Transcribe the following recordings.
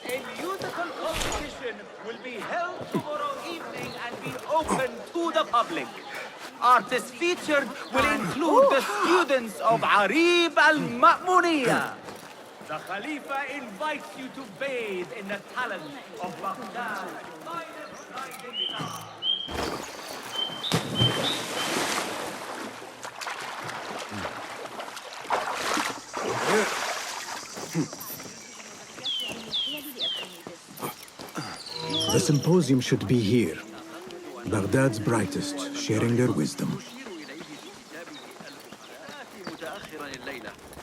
A musical competition will be held tomorrow evening and be open to the public. Artists featured will include the students of Arib al-Ma'muniyah. The Khalifa invites you to bathe in the talent of Baghdad's finest rising star. The symposium should be here. Baghdad's brightest, sharing their wisdom.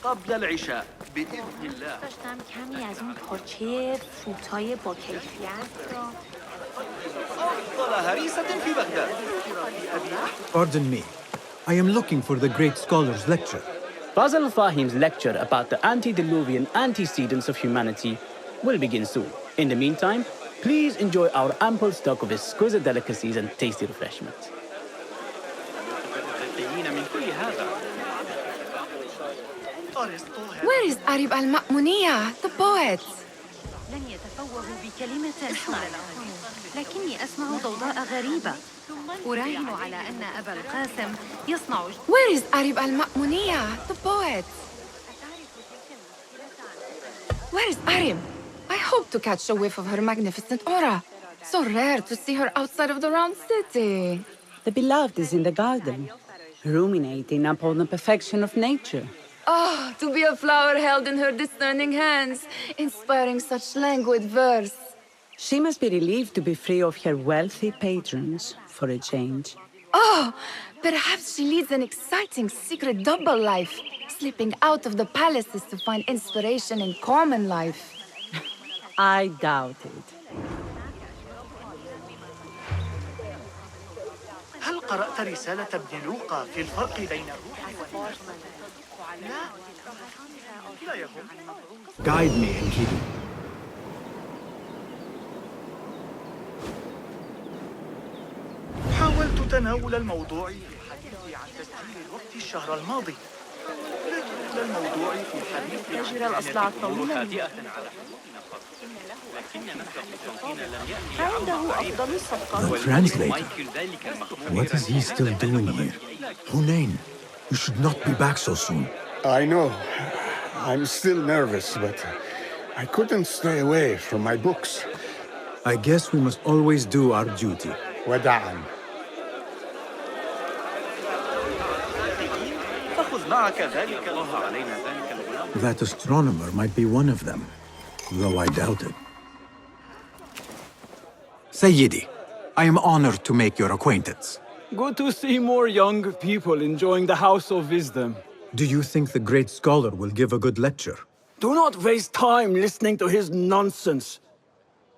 قبل العشاء بإذن الله. داشتم کمی از اون پاچه فوتای با کیفیت را. أفضل هريسة في بغداد. Pardon me. I am looking for the great scholar's lecture. Fazl Fahim's lecture about the antediluvian antecedents of humanity will begin soon. In the meantime, please enjoy our ample stock of exquisite delicacies and tasty refreshments. Where is Arib al-Ma'muniyah, the poet? لن يتفوه بكلمة حولنا، لكني أسمع ضوضاء غريبة. أراهن على أن أبا القاسم يصنع. Where is Arib al-Ma'muniyah, the poet? Where is Arib? I hope to catch a whiff of her magnificent aura. So rare to see her outside of the round city. The beloved is in the garden, ruminating upon the perfection of nature. Oh, to be a flower held in her discerning hands, inspiring such languid verse. She must be relieved to be free of her wealthy patrons, for a change. Oh, perhaps she leads an exciting secret double life, slipping out of the palaces to find inspiration in common life. I doubt it. هل قرأت رسالة ابن لوقا في الفرق بين الروح لا يهم. Guide me, Enkidu. حاولت تناول الموضوع في الحديث عن تسجيل الوقت الشهر الماضي. لا تناول الموضوع في الحديث عن الأصلع الطويلة. عنده أفضل الصفقات. The translator. What is he still doing here? Hunain, you should not be back so soon. I know. I'm still nervous, but I couldn't stay away from my books. I guess we must always do our duty. وداعاً. فخذ معك ذلك الله علينا ذلك الغلام. That astronomer might be one of them, though I doubt it. Sayyidi, I am honored to make your acquaintance. Good to see more young people enjoying the House of Wisdom. Do you think the great scholar will give a good lecture? Do not waste time listening to his nonsense.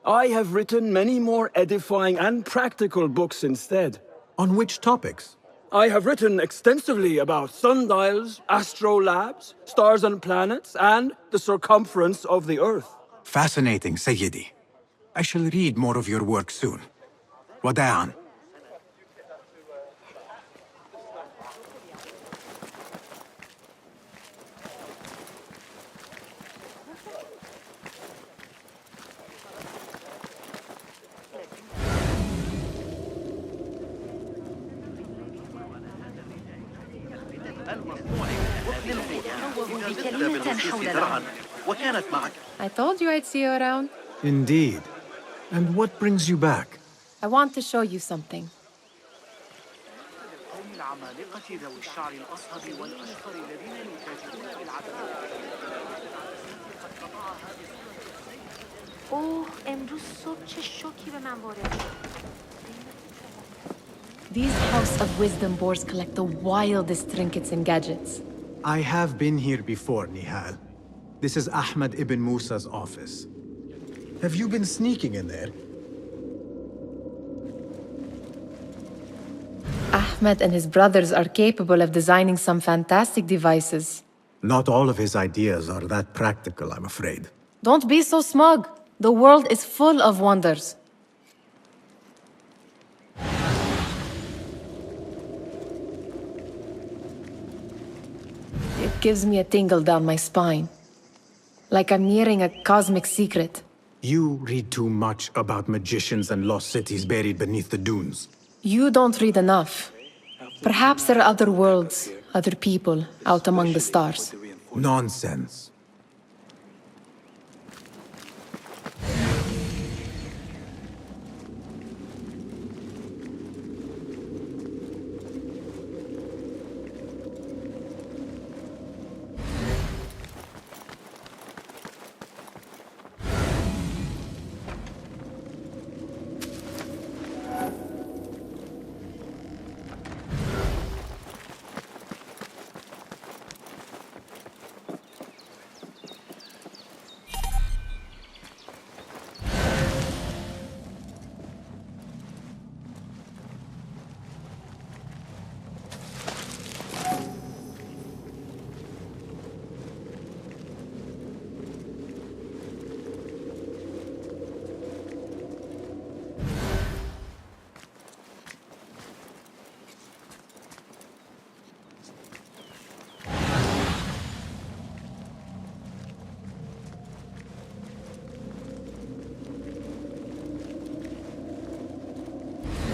I have written many more edifying and practical books instead. On which topics? I have written extensively about sundials, astrolabes, stars and planets, and the circumference of the Earth. Fascinating, Sayyidi. I shall read more of your work soon. Wada'an. وكانت معك. I told you I'd see you around. Indeed. And what brings you back? I want to show you something. اوه امروز صبح چه شوکی به من وارد شد. These House of Wisdom boards collect the wildest trinkets and gadgets. I have been here before, Nehal. This is Ahmed ibn Musa's office. Have you been sneaking in there? Ahmed and his brothers are capable of designing some fantastic devices. Not all of his ideas are that practical, I'm afraid. Don't be so smug. The world is full of wonders. It gives me a tingle down my spine. Like I'm nearing a cosmic secret. You read too much about magicians and lost cities buried beneath the dunes. You don't read enough. Perhaps there are other worlds, other people, out among the stars. Nonsense.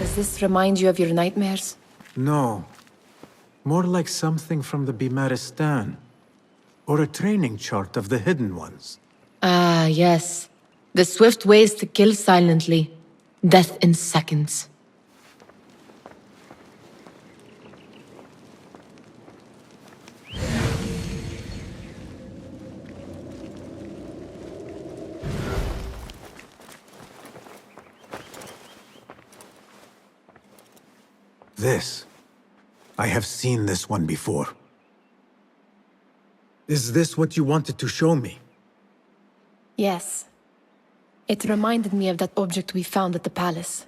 Does this remind you of your nightmares? No. More like something from the Bimaristan. Or a training chart of the Hidden Ones. Ah, yes. The swift ways to kill silently. Death in seconds. This. I have seen this one before. Is this what you wanted to show me? Yes. It reminded me of that object we found at the palace.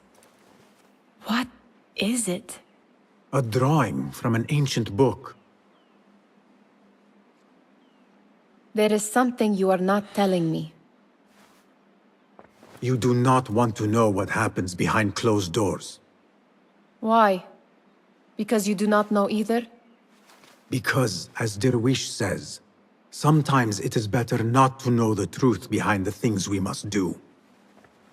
What is it? A drawing from an ancient book. There is something you are not telling me. You do not want to know what happens behind closed doors. Why? Because you do not know either? Because, as Derwish says, sometimes it is better not to know the truth behind the things we must do.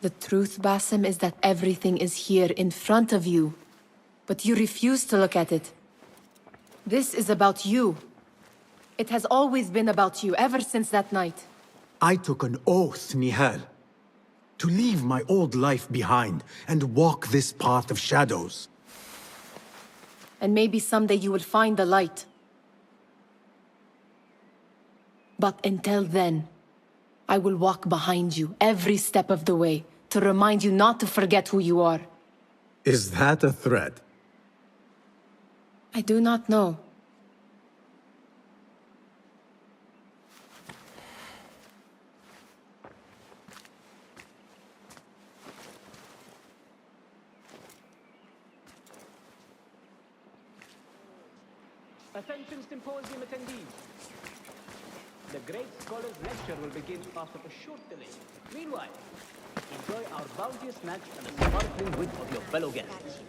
The truth, Basim, is that everything is here in front of you. But you refuse to look at it. This is about you. It has always been about you, ever since that night. I took an oath, Nehal, to leave my old life behind and walk this path of shadows. And maybe someday you will find the light. But until then, I will walk behind you every step of the way to remind you not to forget who you are. Is that a threat? I do not know. Attention Symposium attendees. The Great Scholar's lecture will begin after a short delay. Meanwhile, enjoy our bounteous snacks and the sparkling wit of your fellow guests.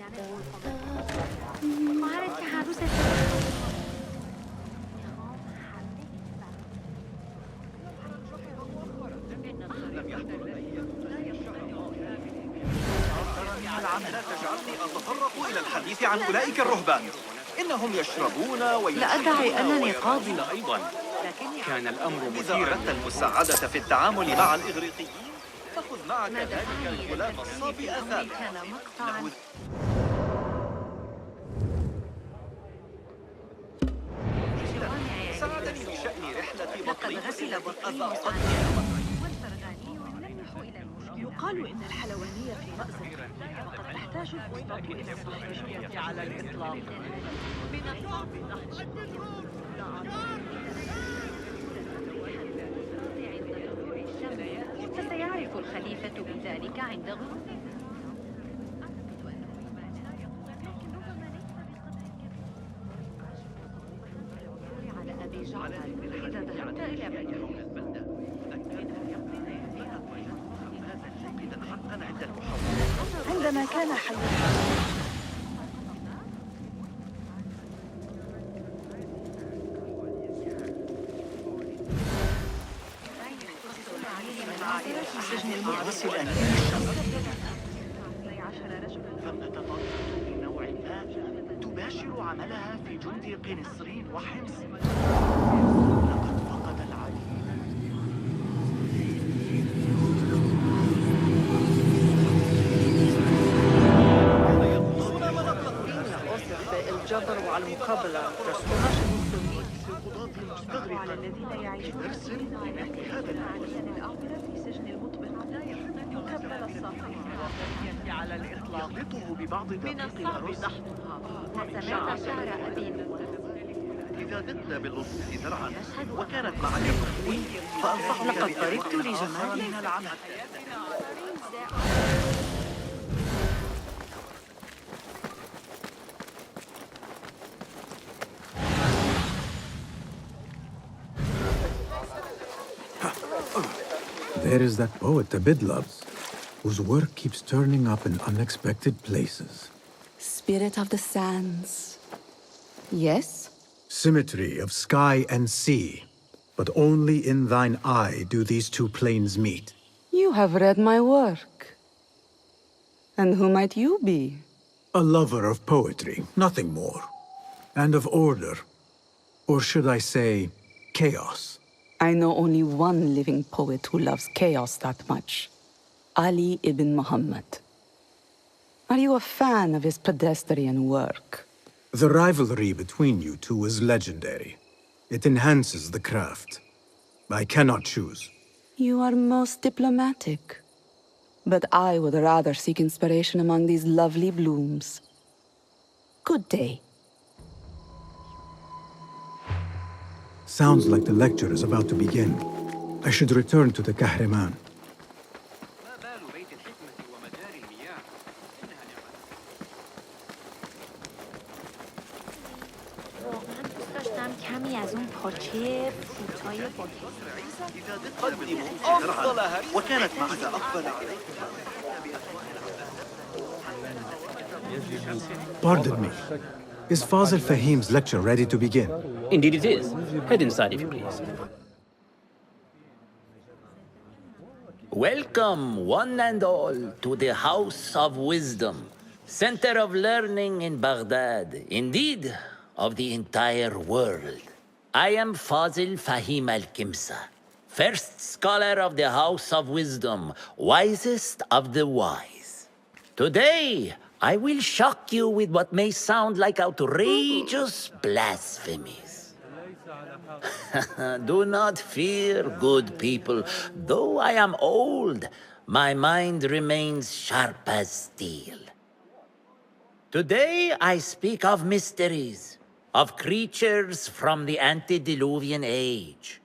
لا تجعلني أتطرق إلى الحديث عن أولئك الرهبان. إنهم يشربون ويشربون. لا أدعي أنني قاضي أيضا. كان الأمر مثيرا. إذا أردت المساعدة في التعامل مع الإغريقيين فخذ معك ذلك الغلام الصبي أثانا. ساعدني بشأن رحلة بطريق يقال إن الحلوانية في مأزق وقد تحتاج الأسطى إلى الصحية على الإطلاق. من الصعب فسيعرف الخليفة بذلك عند غروب. على أبي جعفر إذا ذهبت إلى بلده. عندما كان حي تباشر عملها في جند قنصرين وحمص. لقد فقد العديد. الجبر وعلى المقابلة على الذين يعيشون في هذا الأعمرة في سجن المطبخ لا يستطيع مقابلة الصافي على الإطلاق يخلطه ببعض دقيق الرز. سمعت شعر أبي إذا دقنا باللصوص زرعا وكانت معك التقويم فأنصحك لقد طربت لجمالي. من العمل. There is that poet Abid loves, whose work keeps turning up in unexpected places. Spirit of the sands. Yes? Symmetry of sky and sea, but only in thine eye do these two planes meet. You have read my work. And who might you be? A lover of poetry, nothing more. And of order. Or should I say, chaos. I know only one living poet who loves chaos that much. Ali ibn Muhammad. Are you a fan of his pedestrian work? The rivalry between you two is legendary. It enhances the craft. I cannot choose. You are most diplomatic. But I would rather seek inspiration among these lovely blooms. Good day. Sounds like the lecture is about to begin. I should return to the Kahraman. وكانت معك أفضل. Pardon me. Is Fazil Fahim's lecture ready to begin? Indeed it is. Head inside if you please. Welcome, one and all, to the House of Wisdom, center of learning in Baghdad, indeed, of the entire world. I am Fazil Fahim al-Kimsa, first scholar of the House of Wisdom, wisest of the wise. Today, I will shock you with what may sound like outrageous blasphemies. Do not fear, good people. Though I am old, my mind remains sharp as steel. Today I speak of mysteries, of creatures from the antediluvian age.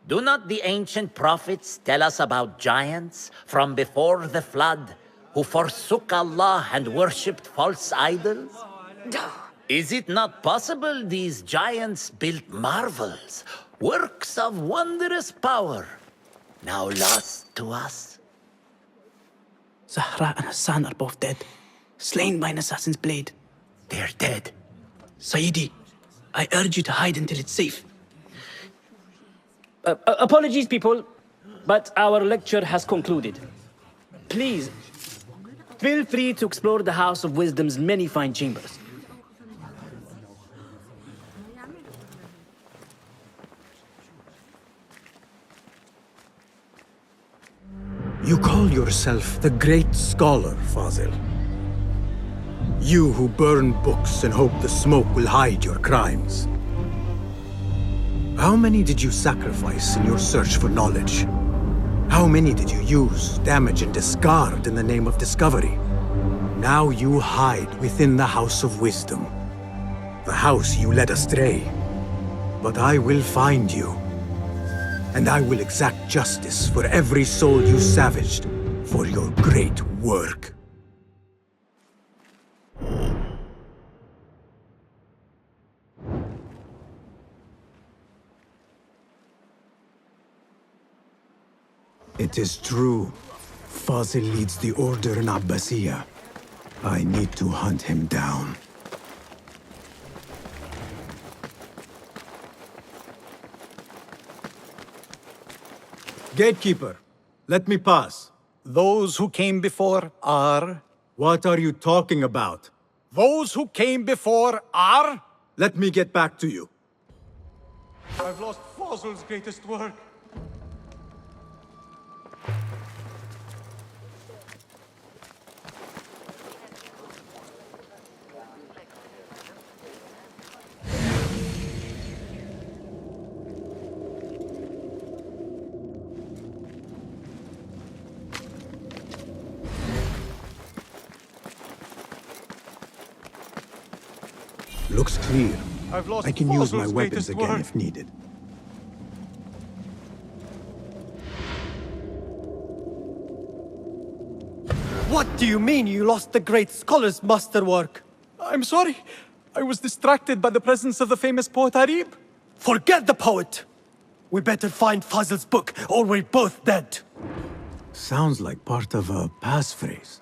Do not the ancient prophets tell us about giants from before the flood who forsook Allah and worshipped false idols? Is it not possible these giants built marvels, works of wondrous power, now lost to us? Zahra and Hassan are both dead, slain by an assassin's blade. They're dead. Sayyidi, I urge you to hide until it's safe. Apologies, people, but our lecture has concluded. Please, feel free to explore the House of Wisdom's many fine chambers. You call yourself the great scholar, Fazil. You who burn books and hope the smoke will hide your crimes. How many did you sacrifice in your search for knowledge? How many did you use, damage, and discard in the name of discovery? Now you hide within the House of Wisdom. The house you led astray. But I will find you. And I will exact justice for every soul you savaged for your great work. It is true. Fazil leads the order in Abbasiyah. I need to hunt him down. Gatekeeper, Let me pass. Those who came before are... What are you talking about? Those who came before are... Let me get back to you. I've lost Fazl's greatest work. Looks clear. I've lost I can use my Fazl's weapons greatest again work. if needed. What do you mean you lost the great scholar's masterwork? I'm sorry. I was distracted by the presence of the famous poet Arib. Forget the poet! We better find Fazl's book, or we're both dead. Sounds like part of a passphrase.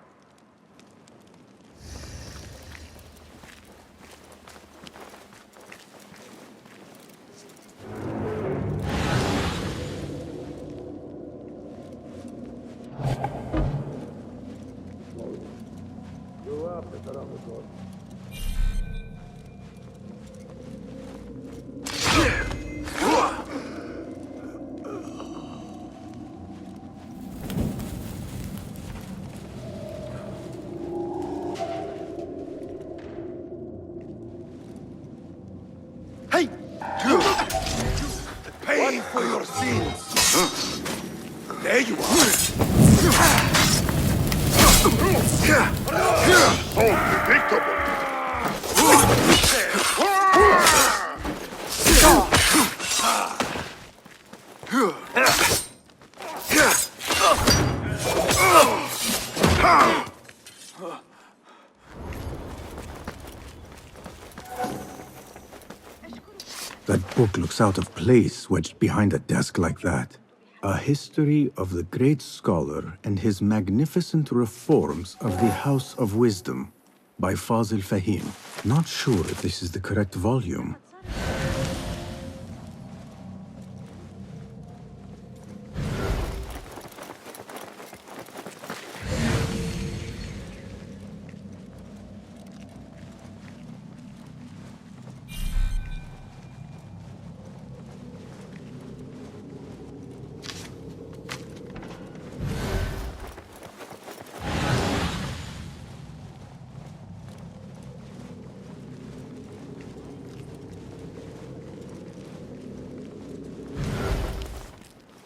Hey! Pay for your sins! There you are! So predictable! That book looks out of place wedged behind a desk like that. A history of the great scholar and his magnificent reforms of the House of Wisdom by Fazl Fahim. Not sure if this is the correct volume.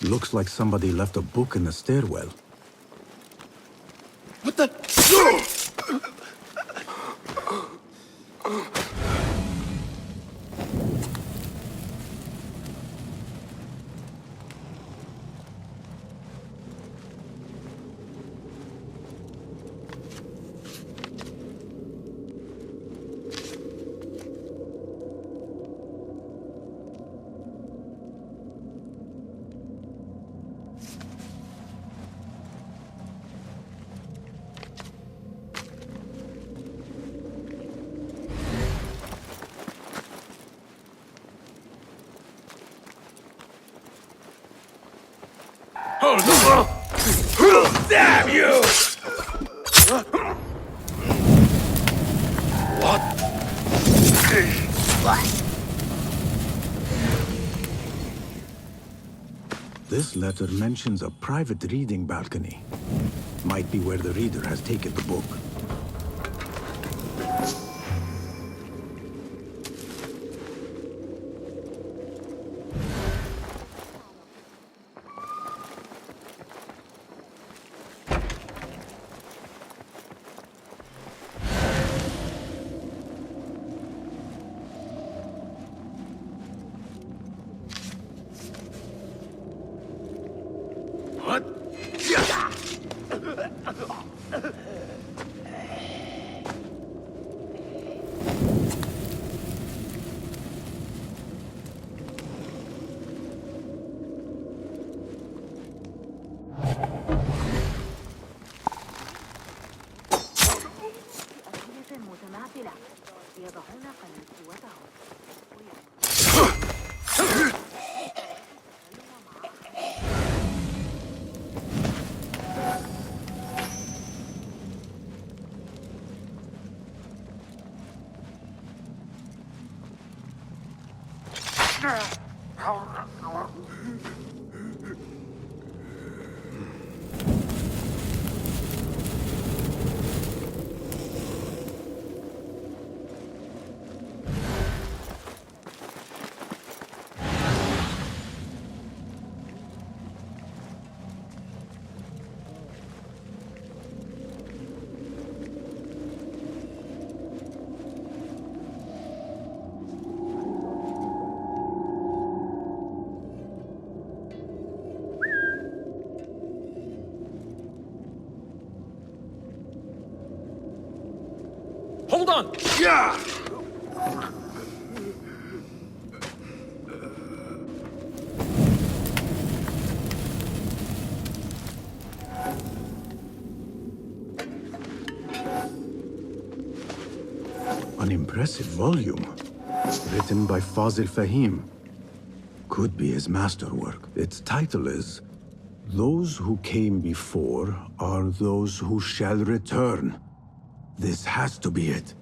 Looks like somebody left a book in the stairwell. What the... Damn you! What? This letter mentions a private reading balcony. Might be where the reader has taken the book. Hold on! Yeah! An impressive volume. Written by Fazil Fahim. Could be his masterwork. Its title is Those Who Came Before Are Those Who Shall Return. This has to be it.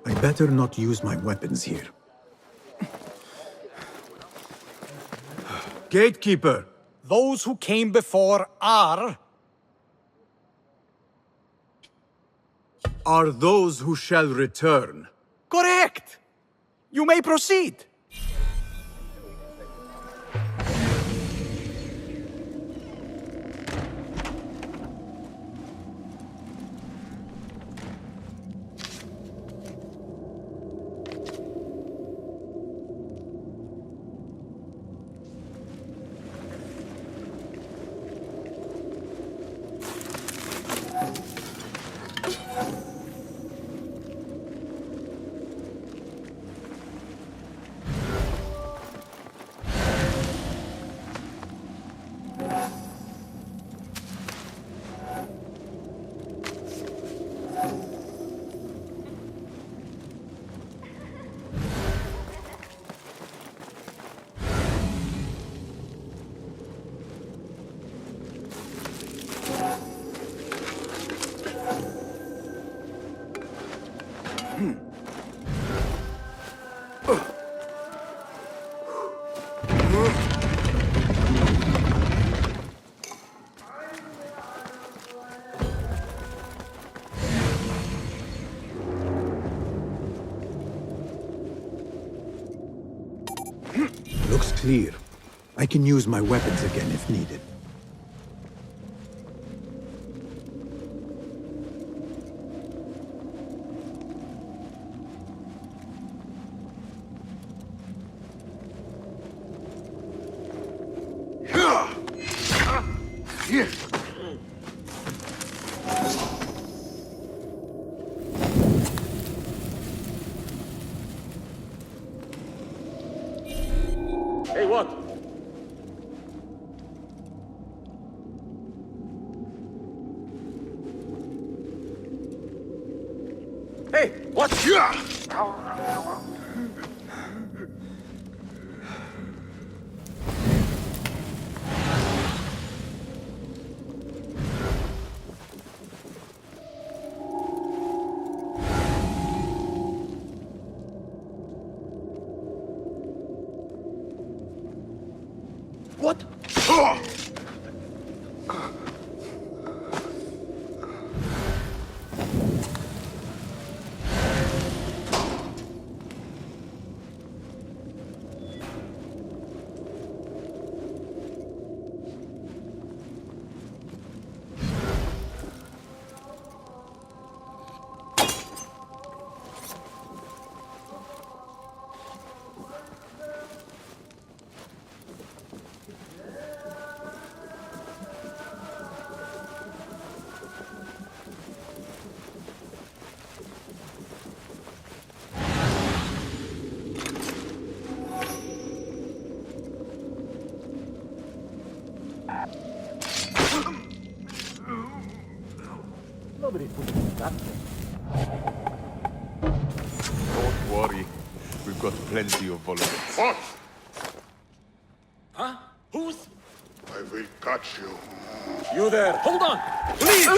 I better not use my weapons here. Gatekeeper! Those who came before are Those who shall return. correct! You may proceed. Looks clear. I can use my weapons again if needed. Here! Hey, what? Hey, what? What? Nobody's putting it that way. Don't worry. We've got plenty of volunteers. What? Huh? Who's? I will catch you. You there! Hold on! Please!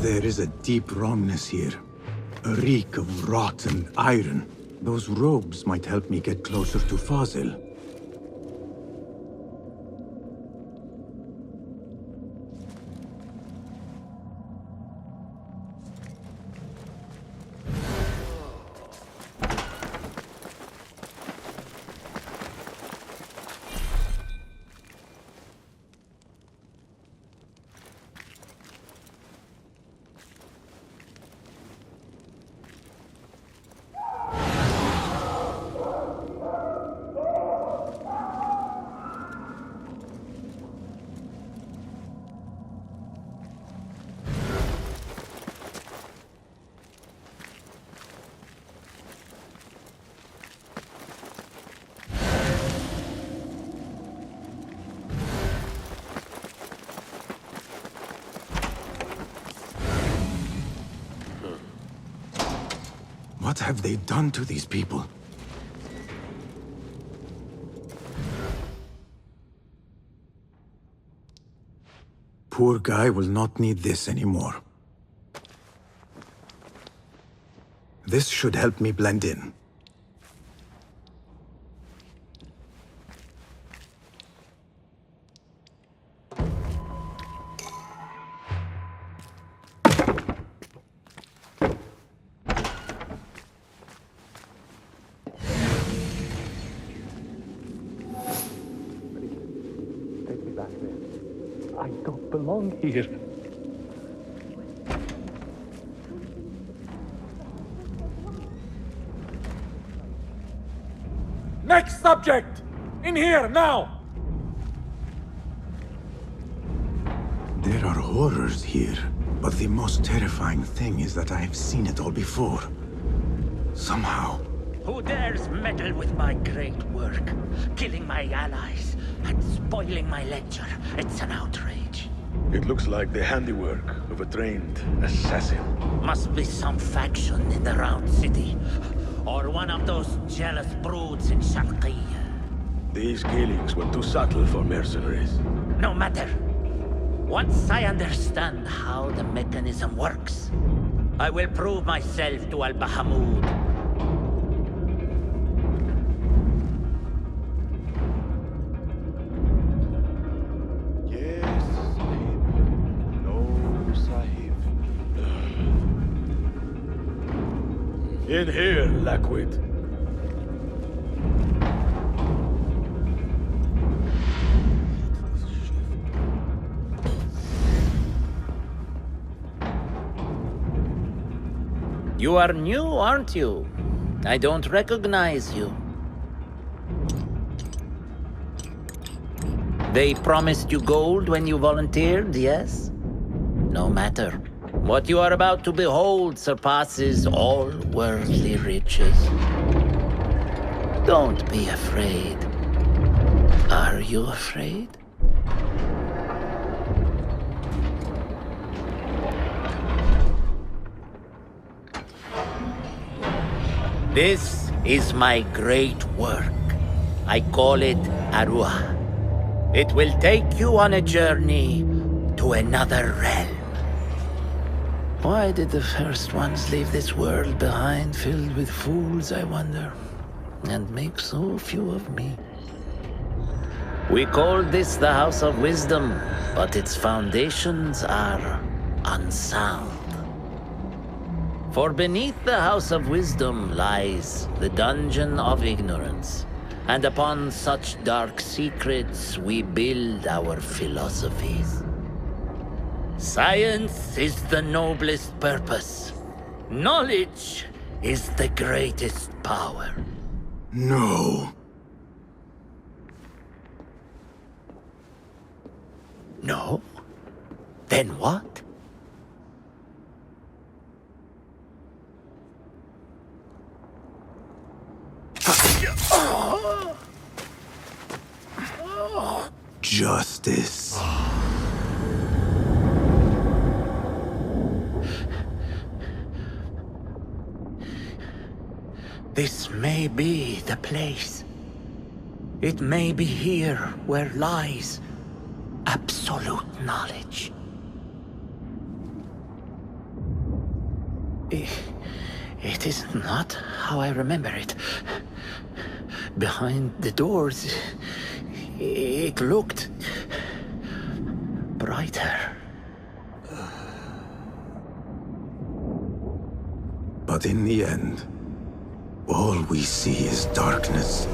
There is a deep wrongness here. A reek of rot and iron. Those robes might help me get closer to Fazil. What have they done to these people? Poor guy will not need this anymore. This should help me blend in. I don't belong here. Next subject! In here, now! There are horrors here, but the most terrifying thing is that I have seen it all before. Somehow. Who dares meddle with my great work? Killing my allies and spoiling my lecture. It's an outrage. It looks like the handiwork of a trained assassin. Must be some faction in the Round City. Or one of those jealous broods in Sharqiyya. These killings were too subtle for mercenaries. No matter. Once I understand how the mechanism works, I will prove myself to Al-Bahamud. In here, Lackwit. You are new, aren't you? I don't recognize you. They promised you gold when you volunteered, yes? No matter. What you are about to behold surpasses all worldly riches. Don't be afraid. Are you afraid? This is my great work. I call it Arua. It will take you on a journey to another realm. Why did the first ones leave this world behind, filled with fools, I wonder, and make so few of me? We called this the House of Wisdom, but its foundations are unsound. For beneath the House of Wisdom lies the Dungeon of Ignorance, and upon such dark secrets we build our philosophies. Science is the noblest purpose. Knowledge is the greatest power. No. No? Then what? Justice. This may be the place. It may be here where lies absolute knowledge. It is not how I remember it. Behind the doors, it looked brighter. But in the end, all we see is darkness.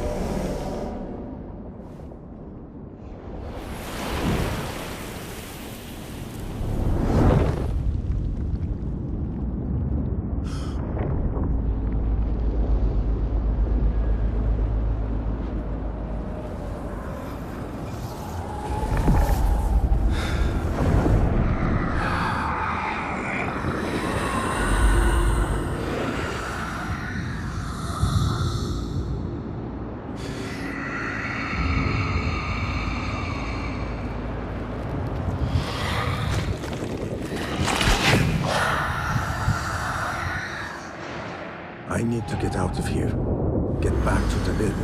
I need to get out of here. Get back to the lid.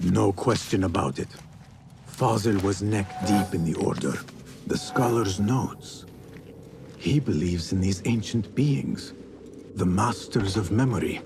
No question about it. Fazil was neck-deep in the Order. The scholar's notes. He believes in these ancient beings, the masters of memory.